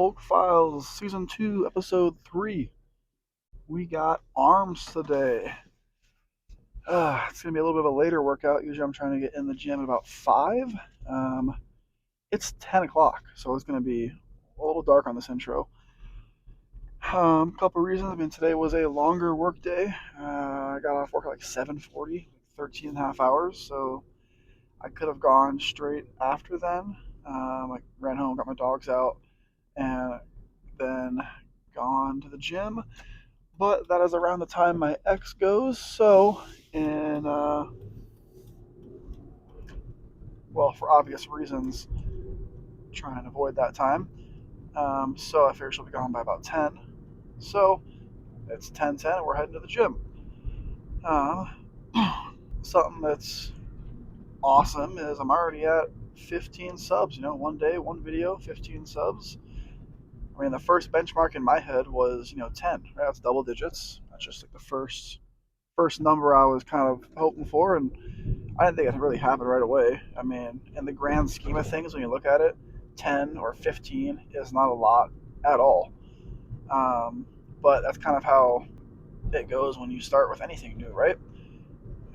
Bulk Files Season 2, Episode 3. We got arms today. It's going to be a little bit of a later workout. Usually I'm trying to get in the gym at about 5. Um, it's 10 o'clock, so it's going to be a little dark on this intro. Couple reasons. Today was a longer work day. I got off work at like 7:40, 13 and a half hours, so I could have gone straight after then. I ran home, got my dogs out, and then gone to the gym. But that is around the time my ex goes, so in well, for obvious reasons, try and avoid that time. So I figure she'll be gone by about 10. So it's 10:10, and we're heading to the gym. Uh, Something that's awesome is I'm already at 15 subs. One day, one video, 15 subs. The first benchmark in my head was 10. Right? That's double digits. That's just like the first number I was kind of hoping for, and I didn't think it would really happen right away. In the grand scheme of things, when you look at it, 10 or 15 is not a lot at all. But that's kind of how it goes when you start with anything new, right?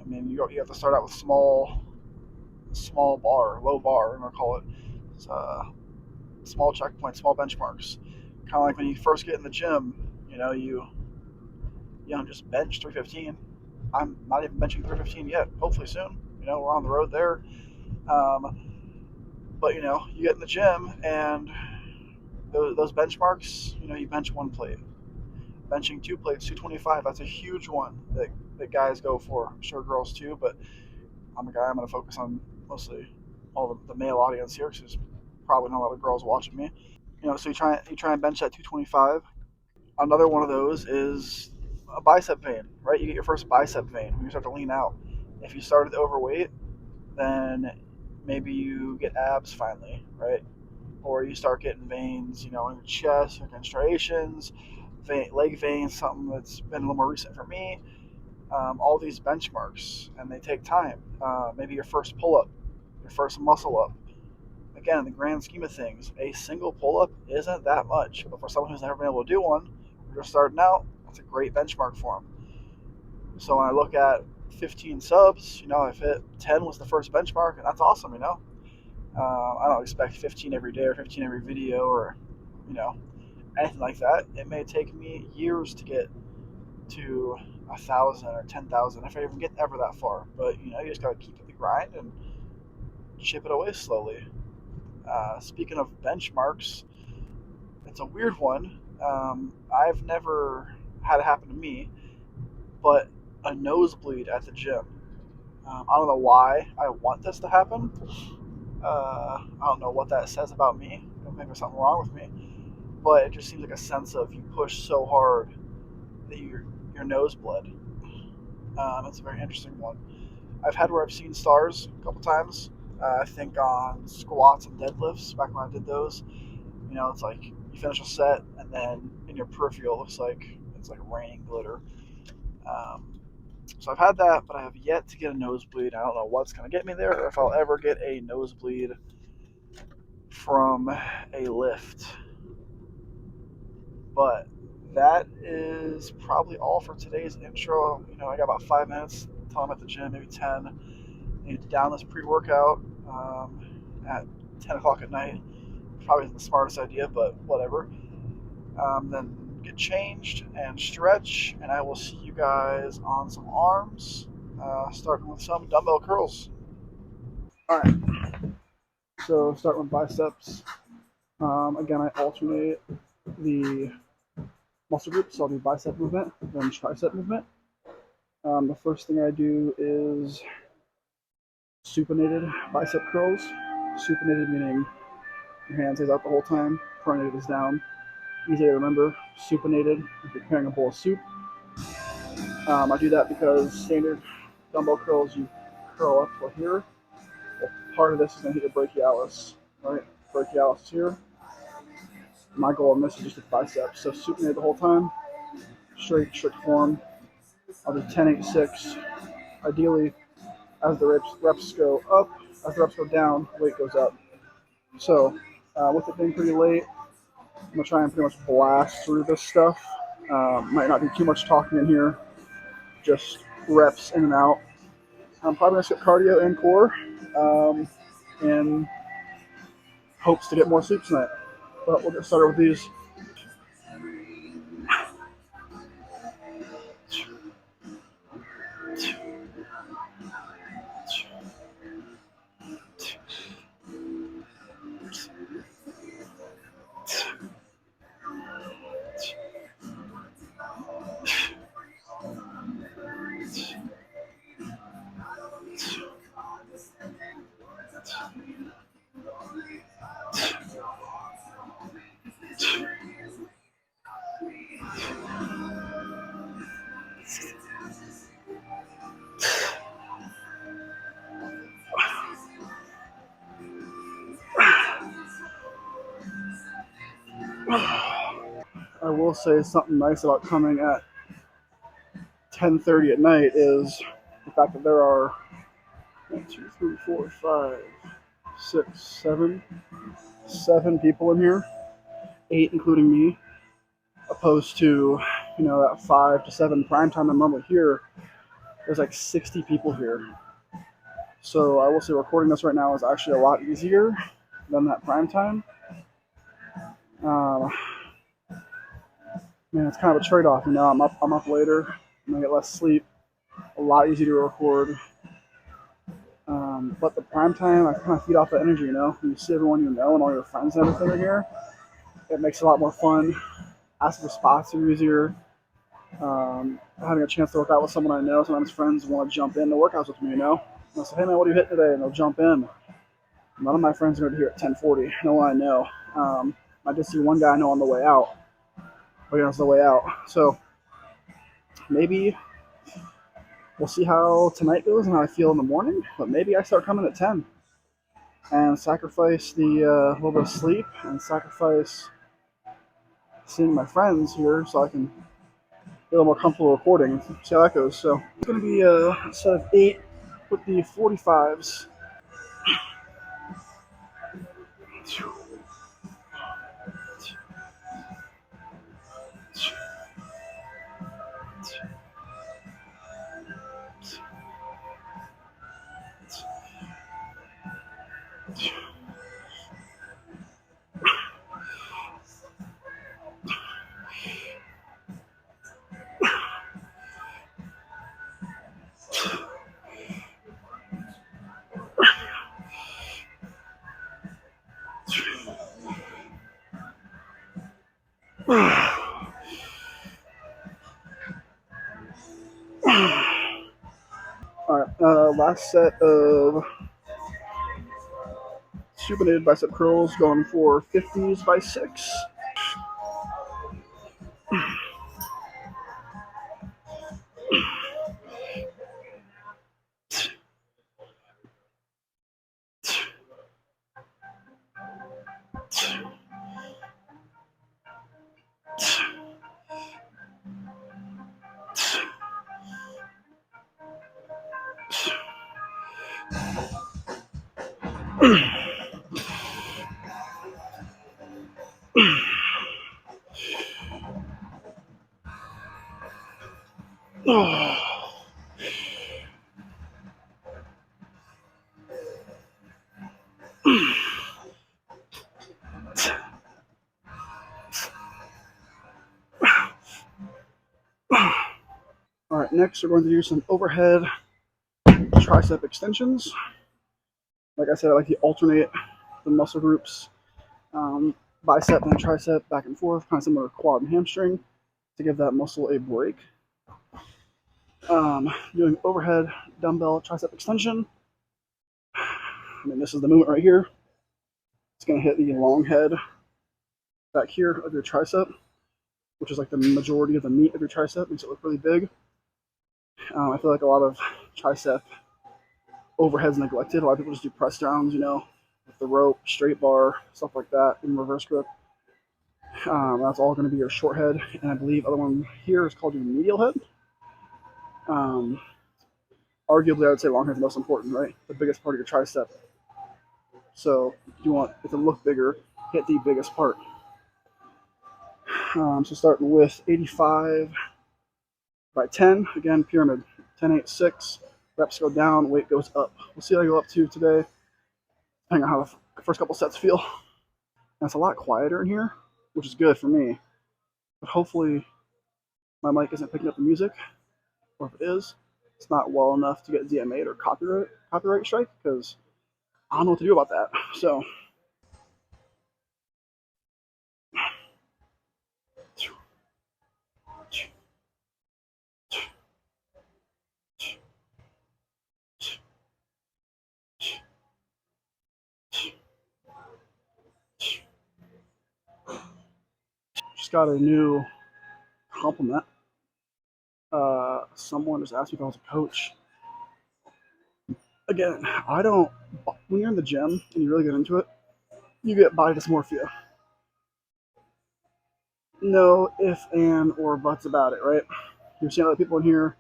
You have to start out with small bar, low bar, I'm gonna call it. It's, small checkpoints, small benchmarks. Kind of like when you first get in the gym, you don't just bench 315. I'm not even benching 315 yet. Hopefully soon. We're on the road there. Um, but you get in the gym and those benchmarks. You bench one plate, benching two plates, 225. That's a huge one that guys go for. I'm sure girls too, but I'm a guy. I'm going to focus on mostly all the male audience here because there's probably not a lot of girls watching me. So you try and bench that 225. Another one of those is a bicep vein, right? You get your first bicep vein when you start to lean out. If you started overweight, then maybe you get abs finally, right? Or you start getting veins, in your chest, or striations, leg veins, something that's been a little more recent for me. All these benchmarks, and they take time. Maybe your first pull-up, your first muscle up. Again, in the grand scheme of things, a single pull-up isn't that much, but for someone who's never been able to do one, or just starting out, that's a great benchmark for them. So when I look at 15 subs, I've hit 10 was the first benchmark, and that's awesome. I don't expect 15 every day or 15 every video or anything like that. It may take me years to get to 1,000 or 10,000 if I even get ever that far. But you just gotta keep at the grind and chip it away slowly. Speaking of benchmarks, it's a weird one. I've never had it happen to me, but a nosebleed at the gym. I don't know why I want this to happen. I don't know what that says about me. Maybe there's something wrong with me. But it just seems like a sense of you push so hard that your nose bled. It's a very interesting one. I've had where I've seen stars a couple times. I think on squats and deadlifts back when I did those. It's like you finish a set and then in your peripheral it looks like it's like raining glitter. So I've had that, but I have yet to get a nosebleed. I don't know what's going to get me there or if I'll ever get a nosebleed from a lift. But that is probably all for today's intro. I got about 5 minutes until I'm at the gym, maybe 10. I need to down this pre-workout at 10 o'clock at night. Probably isn't the smartest idea, but whatever. Then get changed and stretch, and I will see you guys on some arms, starting with some dumbbell curls. All right, so start with biceps. Again, I alternate the muscle groups, so I'll do bicep movement, then tricep movement. The first thing I do is supinated bicep curls. Supinated meaning your hand stays out the whole time, pronated is down. Easy to remember. Supinated, if you're preparing a bowl of soup. I do that because standard dumbbell curls, you curl up to here. Well, part of this is going to hit your brachialis, right? Brachialis is here. My goal in this is just the biceps. So supinated the whole time, strict form. I'll do 10, 8, 6. Ideally, as the reps go up, as the reps go down, weight goes up. So with it being pretty late, I'm gonna try and pretty much blast through this stuff. Might not be too much talking in here, just reps in and out. I'm probably gonna skip cardio and core, in hopes to get more sleep tonight. But we'll get started with these. I will say something nice about coming at 10:30 at night is the fact that there are 1, 2, 3, 4, 5, 6, 7 people in here, 8 including me, opposed to that 5 to 7 prime time I'm normally here. There's like 60 people here, so I will say recording this right now is actually a lot easier than that prime time. Uh, Man, it's kind of a trade-off. I'm up later. I'm gonna get less sleep. A lot easier to record. But the prime time, I kind of feed off the energy. When you see everyone and all your friends and everything are here, it makes it a lot more fun. Asking for spots are easier. Having a chance to work out with someone I know. Sometimes friends want to jump in to workouts with me. And I'll say, hey man, what do you hit today? And they'll jump in. None of my friends are going to be here at 10:40. No one I know. I did see one guy I know on the way out. But on the way out. So maybe we'll see how tonight goes and how I feel in the morning. But maybe I start coming at 10 and sacrifice the little bit of sleep and sacrifice seeing my friends here so I can get a little more comfortable recording. See how that goes. So it's going to be a set of 8 with the 45s. Alright, last set of supinated bicep curls going for 50s by 6. Alright, next we're going to do some overhead tricep extensions. Like I said, I like to alternate the muscle groups, bicep and tricep back and forth, kind of similar to quad and hamstring, to give that muscle a break. Doing overhead dumbbell tricep extension. This is the movement right here. It's going to hit the long head back here of your tricep, which is like the majority of the meat of your tricep, makes it look really big. I feel like a lot of tricep overhead's neglected. A lot of people just do press downs, with the rope, straight bar, stuff like that, in reverse grip. That's all going to be your short head, and I believe the other one here is called your medial head. Arguably, I would say long head's the most important, right? The biggest part of your tricep. So if you want it to look bigger, hit the biggest part. So starting with 85 by 10. Again, pyramid. 10, 8, 6. Reps go down, weight goes up. We'll see what I go up to today, depending on how the first couple sets feel. And it's a lot quieter in here, which is good for me. But hopefully my mic isn't picking up the music, or if it is, it's not well enough to get DMA'd or copyright strike, because I don't know what to do about that. So just got a new compliment. Someone just asked me if I was a coach. Again, I don't. When you're in the gym and you really get into it, you get body dysmorphia. No if, and, or buts about it, right? You're seeing other people in here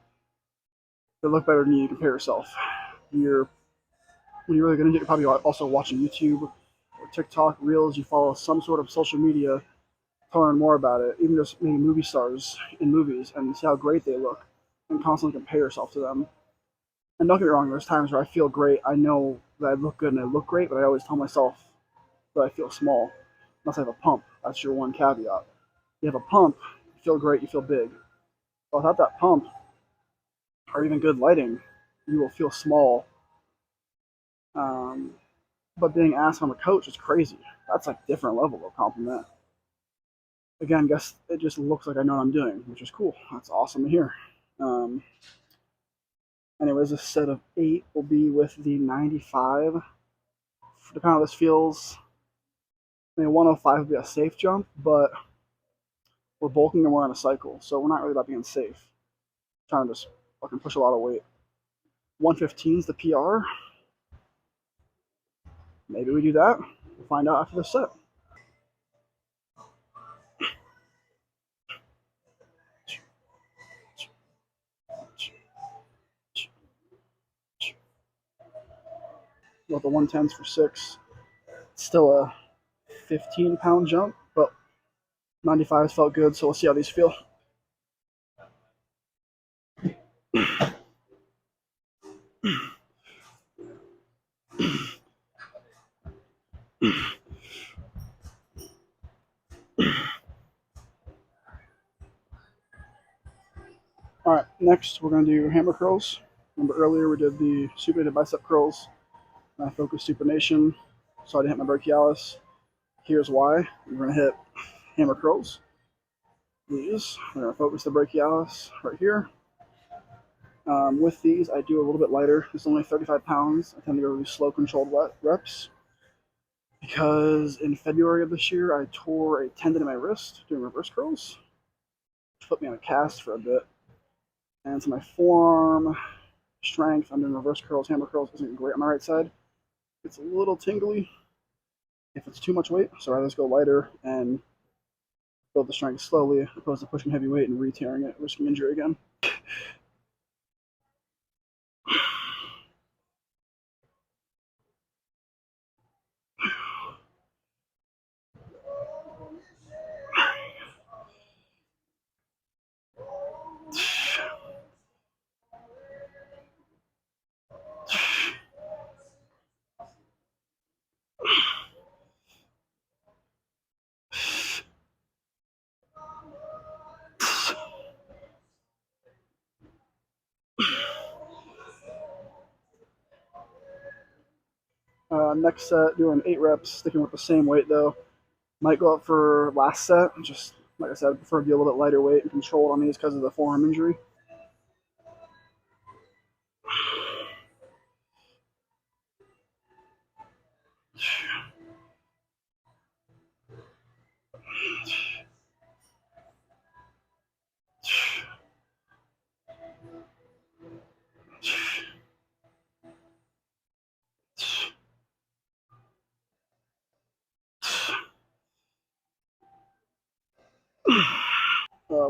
that look better than you. You compare yourself. You're when you're really get into it, you're probably also watching YouTube or TikTok reels. You follow some sort of social media to learn more about it. Even just maybe movie stars in movies and see how great they look, and constantly compare yourself to them. And don't get me wrong, there's times where I feel great. I know that I look good and I look great, but I always tell myself that I feel small. Unless I have a pump. That's your one caveat. You have a pump, you feel great, you feel big. But without that pump, or even good lighting, you will feel small. Um, but being asked if I'm a coach is crazy. That's like a different level of compliment. Again, guess it just looks like I know what I'm doing, which is cool. That's awesome to hear. Um, Anyways, this set of 8 will be with the 95. Depending on how this feels, I mean, 105 would be a safe jump, but we're bulking and we're on a cycle, so we're not really about being safe. I'm trying to just fucking push a lot of weight. 115 is the PR. Maybe we do that. We'll find out after this set. Got the 110s for 6. It's still a 15-pound jump, but 95s felt good, so we'll see how these feel. All right, next we're going to do hammer curls. Remember earlier we did the supinated bicep curls. I focused supination, so I didn't hit my brachialis. Here's why. We're going to hit hammer curls. These. We're going to focus the brachialis right here. With these, I do a little bit lighter. It's only 35 pounds. I tend to go really slow, controlled reps. Because in February of this year, I tore a tendon in my wrist doing reverse curls, which put me on a cast for a bit. And so my forearm strength, I'm doing reverse curls, hammer curls, isn't great on my right side. It's a little tingly if it's too much weight, so I rather just go lighter and build the strength slowly, opposed to pushing heavy weight and re-tearing it, risking injury again. Next set, doing 8 reps, sticking with the same weight though. Might go up for last set. Just like I said, I prefer to be a little bit lighter weight and controlled on these because of the forearm injury.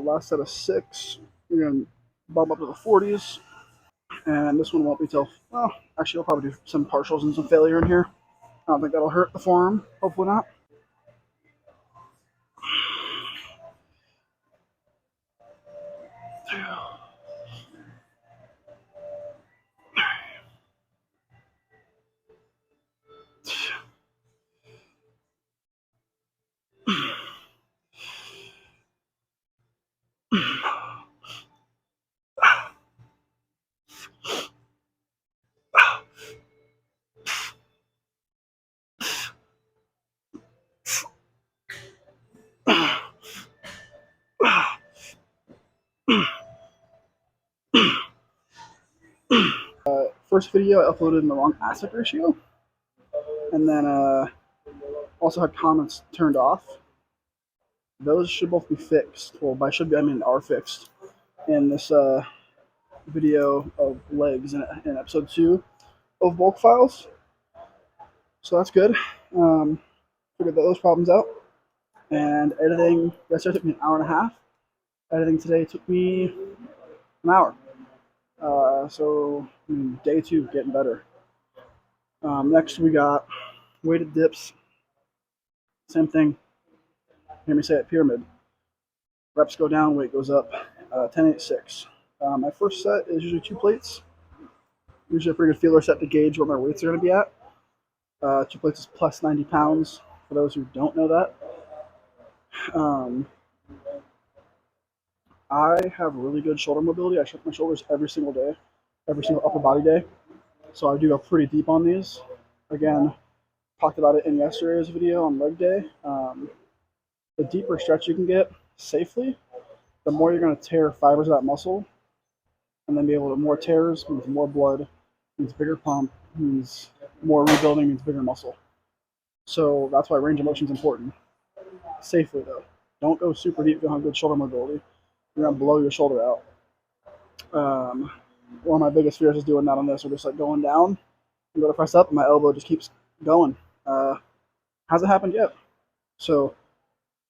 Last set of 6. We're going to bump up to the 40s. And this one won't be till, well, actually, I'll probably do some partials and some failure in here. I don't think that'll hurt the forearm. Hopefully not. first video I uploaded in the wrong aspect ratio, and then also had comments turned off. Those should both be fixed. Well, by should be I mean are fixed in this video of legs in episode 2 of bulk files. So that's good. Figured those problems out. And editing yesterday took me an hour and a half. Editing today took me an hour. So day 2 getting better. Next we got weighted dips. Same thing. Hear me say it, pyramid. Reps go down, weight goes up. 10, 8, 6. My first set is usually 2 plates. Usually a pretty good feeler set to gauge what my weights are going to be at. 2 plates is plus 90 pounds, for those who don't know that. I have really good shoulder mobility. I shrink my shoulders every single day, every single upper body day. So I do go pretty deep on these. Again, talked about it in yesterday's video on leg day. The deeper stretch you can get safely, the more you're going to tear fibers of that muscle, and then be able to more tears means more blood, means bigger pump, means more rebuilding, means bigger muscle. So that's why range of motion is important. Safely though, don't go super deep if you don't have good shoulder mobility. You're gonna blow your shoulder out. One of my biggest fears is doing that on this, or just like going down and go to press up, and my elbow just keeps going. Hasn't happened yet, so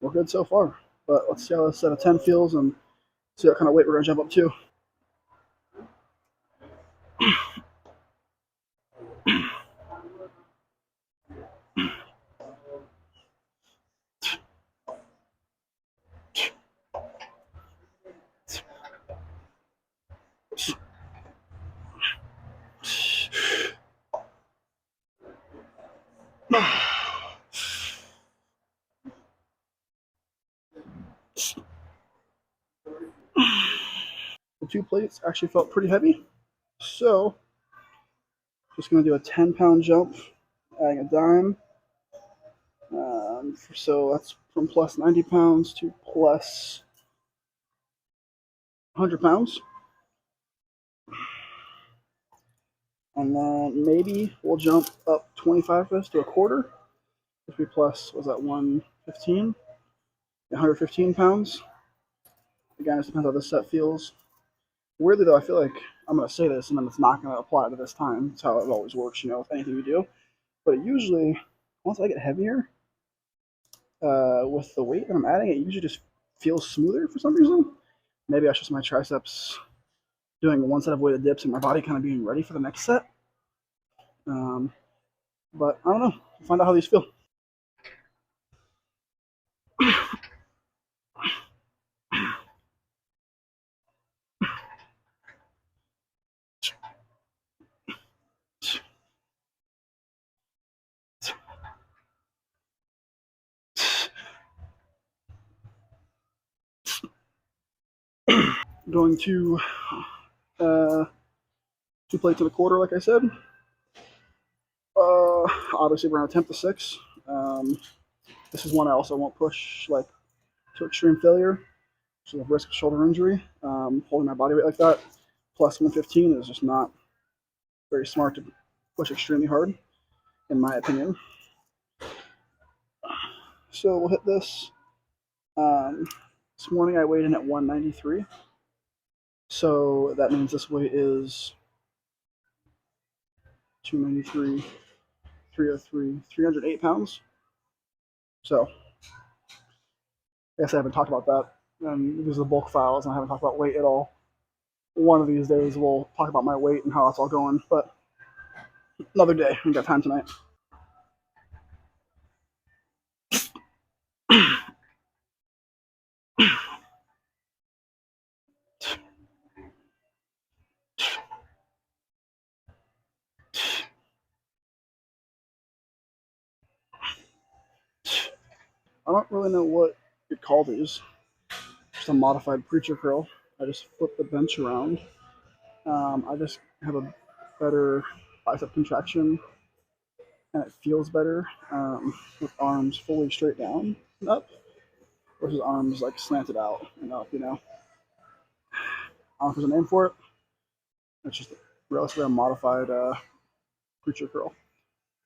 we're good so far. But let's see how this set of 10 feels and see what kind of weight we're gonna jump up to. The 2 plates actually felt pretty heavy, so just gonna do a 10-pound jump, adding a dime. So that's from plus 90 pounds to plus 100 pounds. And then maybe we'll jump up 25 for this to a quarter, which would be plus, was that 115? 115 pounds. Again, it depends how this set feels. Weirdly though, I feel like I'm going to say this and then it's not going to apply to this time. That's how it always works, with anything you do. But usually, once I get heavier, with the weight that I'm adding, it usually just feels smoother for some reason. Maybe that's just my triceps doing one set of weighted dips and my body kind of being ready for the next set. But I don't know. We'll find out how these feel. Going to 2 plates and a quarter, like I said. Obviously, we're going to attempt the 6. This is one I also won't push to extreme failure, so the risk of shoulder injury. Holding my body weight like that, plus 115, is just not very smart to push extremely hard, in my opinion. So we'll hit this. This morning I weighed in at 193, so that means this weight is 293, 303, 308 pounds. So I guess I haven't talked about that. And these are the bulk files, and I haven't talked about weight at all. One of these days we'll talk about my weight and how it's all going, but another day. We got time tonight. I don't really know what you'd call these. Just a modified preacher curl. I just flip the bench around. I just have a better bicep contraction, and it feels better with arms fully straight down and up versus arms like slanted out and up. I don't know if there's a name for it. It's just relatively unmodified creature curl,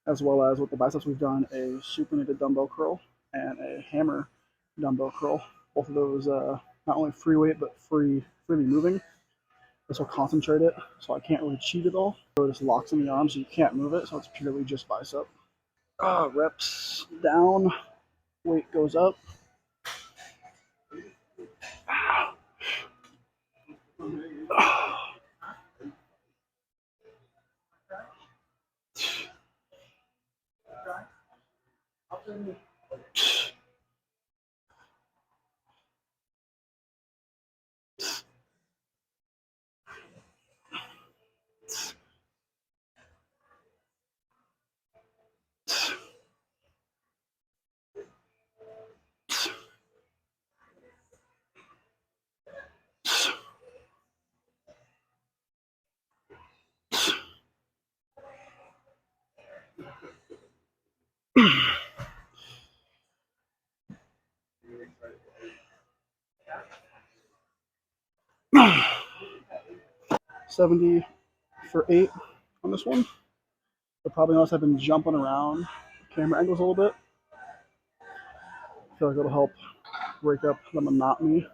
as well as with the biceps we've done a supinated dumbbell curl and a hammer dumbbell curl. Both of those not only free weight but freely moving. This will concentrate it, so I can't really cheat at all. So it just locks in the arm, so you can't move it. So it's purely just bicep. Reps down, weight goes up. $70 for 8 on this one. But probably notice I've been jumping around camera angles a little bit. I feel like it'll help break up the monotony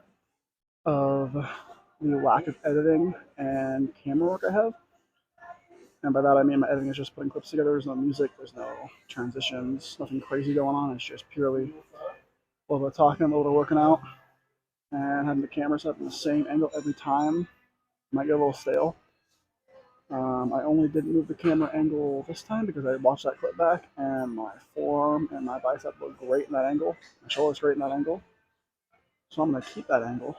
of the lack of editing and camera work I have. And by that I mean my editing is just putting clips together. There's no music, there's no transitions, nothing crazy going on. It's just purely a little bit of talking, a little bit of working out, and having the camera set in the same angle every time might get a little stale. I only didn't move the camera angle this time because I watched that clip back and my forearm and my bicep look great in that angle. My shoulder's great in that angle. So I'm going to keep that angle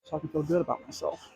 so I can feel good about myself.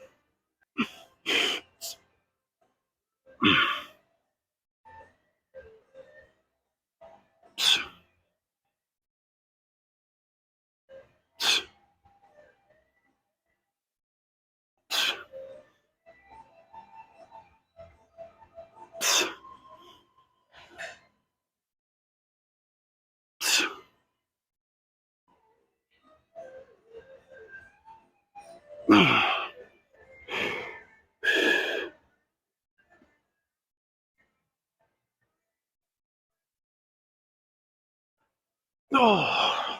Oh.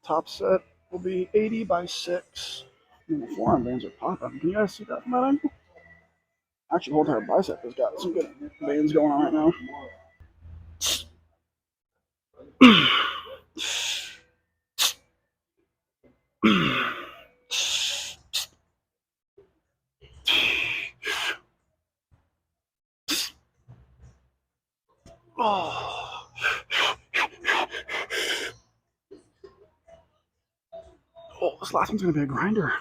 Top set will be 80 by 6. And the forearm veins are popping. Can you guys see that from that angle? Actually, the whole entire bicep has got some good veins going on right now. Oh. Oh, this last one's gonna be a grinder.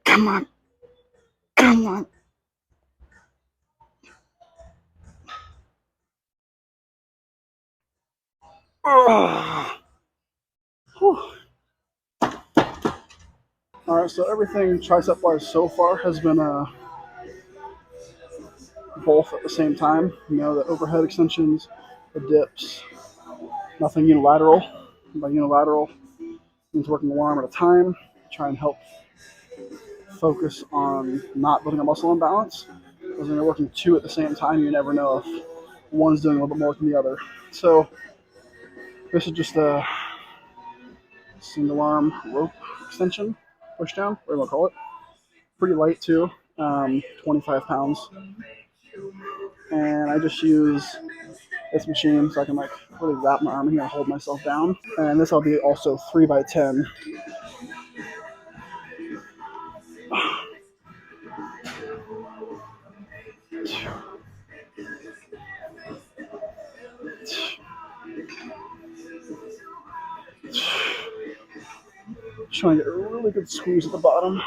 Come on. Come on. Oh. All right, so everything tricep wise so far has been both at the same time. You know, the overhead extensions, the dips, nothing unilateral. By unilateral means working one arm at a time, try and help focus on not building a muscle imbalance. Because when you're working two at the same time, you never know if one's doing a little bit more than the other. So this is just a single arm rope extension, push down, whatever you want to call it. Pretty light too, 25 pounds. And I just use this machine so I can like really wrap my arm in here and hold myself down. And this will be also 3 by 10. Trying to get a really good squeeze at the bottom.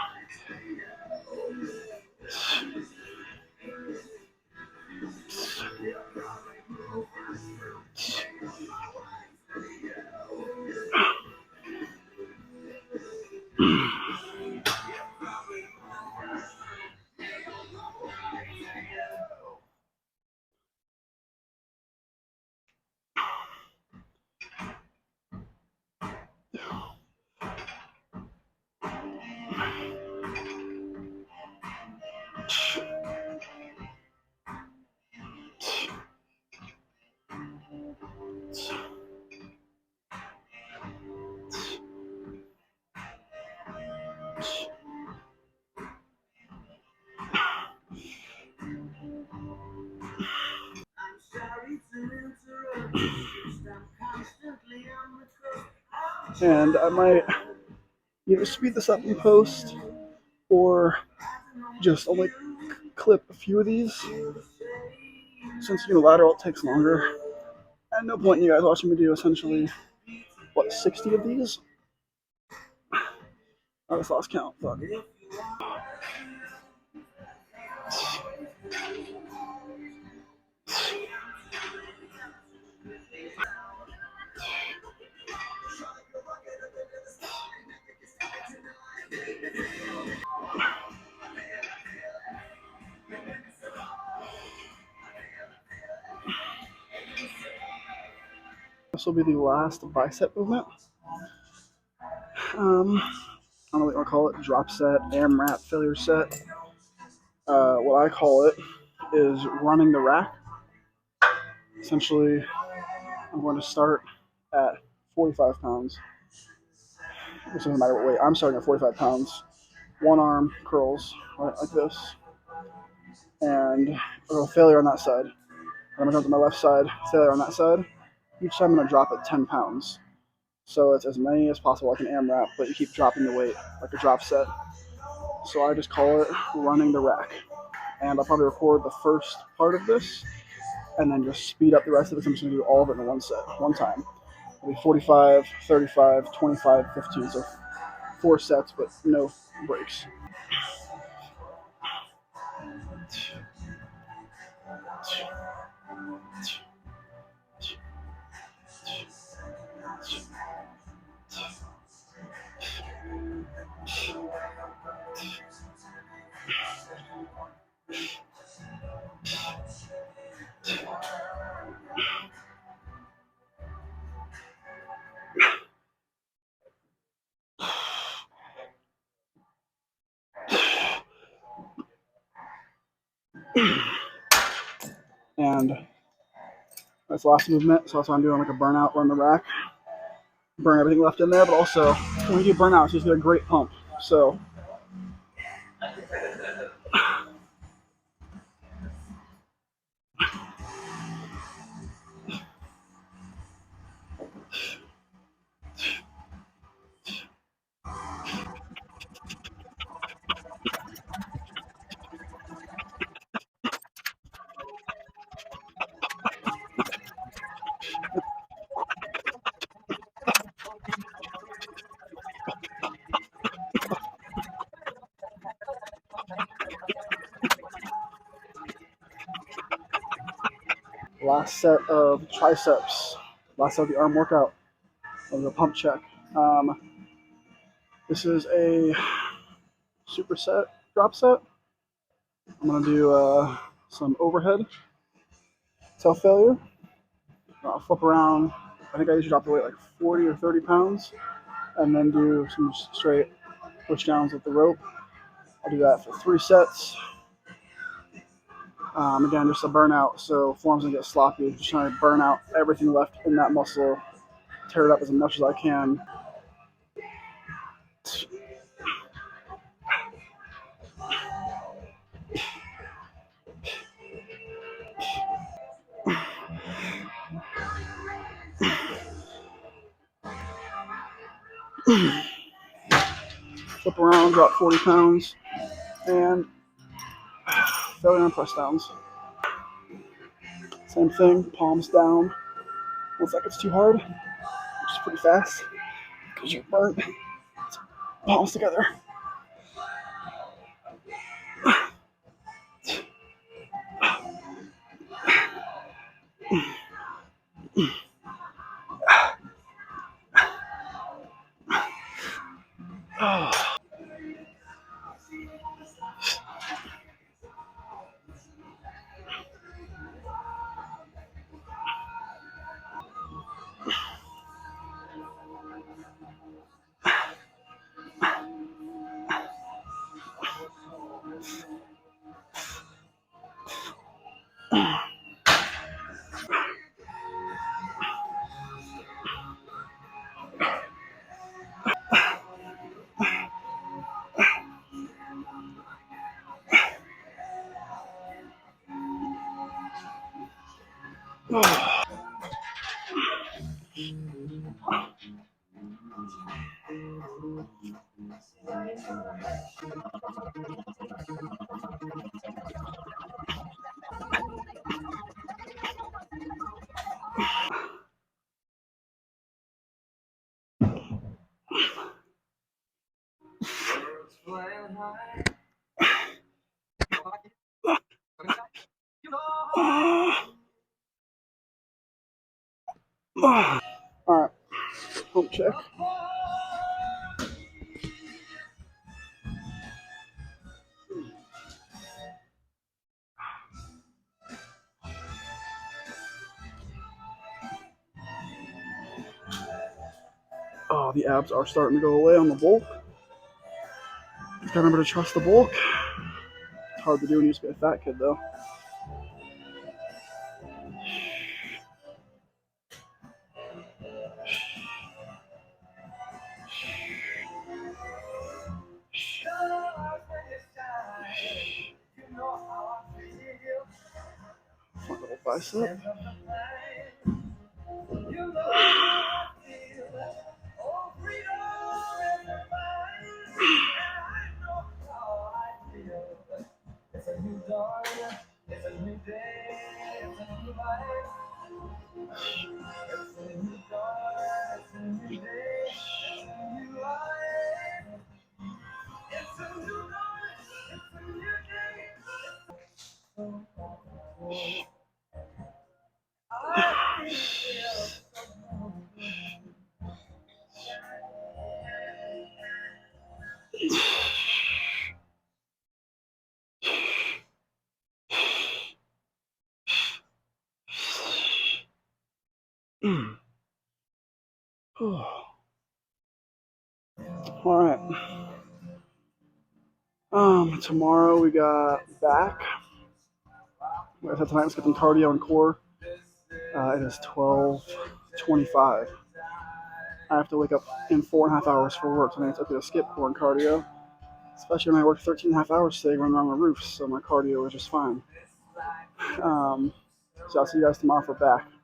And I might either speed this up in post or just only clip a few of these. Since unilateral it takes longer. At no point in you guys watching me do essentially, what, 60 of these? I just lost count. Fuck. This will be the last bicep movement. I don't know what you want to call it, drop set, AMRAP, failure set. What I call it is running the rack. Essentially, I'm going to start at 45 pounds. This doesn't matter what weight. I'm starting at 45 pounds. One arm curls, right, like this. And I'll go failure on that side. And I'm going to jump to my left side, failure on that side. Each time I'm going to drop at 10 pounds. So it's as many as possible like an AMRAP, but you keep dropping the weight like a drop set. So I just call it running the rack. And I'll probably record the first part of this and then just speed up the rest of it. So I'm just going to do all of it in one set, one time. It'll be 45, 35, 25, 15. So 4 sets, but no breaks. And that's the last movement. So that's why I'm doing like a burnout, run the rack, burn everything left in there. But also, when you do burnouts, you just get a great pump. So last set of triceps, last set of the arm workout of the pump check. This is a superset drop set. I'm gonna do some overhead self failure. I'll flip around. I think I usually drop the weight like 40 or 30 pounds, and then do some straight push downs with the rope. I'll do that for 3 sets. Again, just a burnout, so forms don't get sloppy. Just trying to burn out everything left in that muscle, tear it up as much as I can. Flip around, drop 40 pounds, and failure on press downs. Same thing, palms down. Once that gets too hard, which is pretty fast, because you're burnt, palms together. Alright, pump check. Oh, the abs are starting to go away on the bulk. Gotta remember to trust the bulk. It's hard to do when you used to be a fat kid, though. Front little bicep. All right. Tomorrow we got back. Tonight I'm skipping cardio and core. It is 12:25. I have to wake up in 4.5 hours for work tonight. It's okay to skip core and cardio, especially when I work 13.5 hours today running around the roof. So my cardio is just fine. So I'll see you guys tomorrow for back.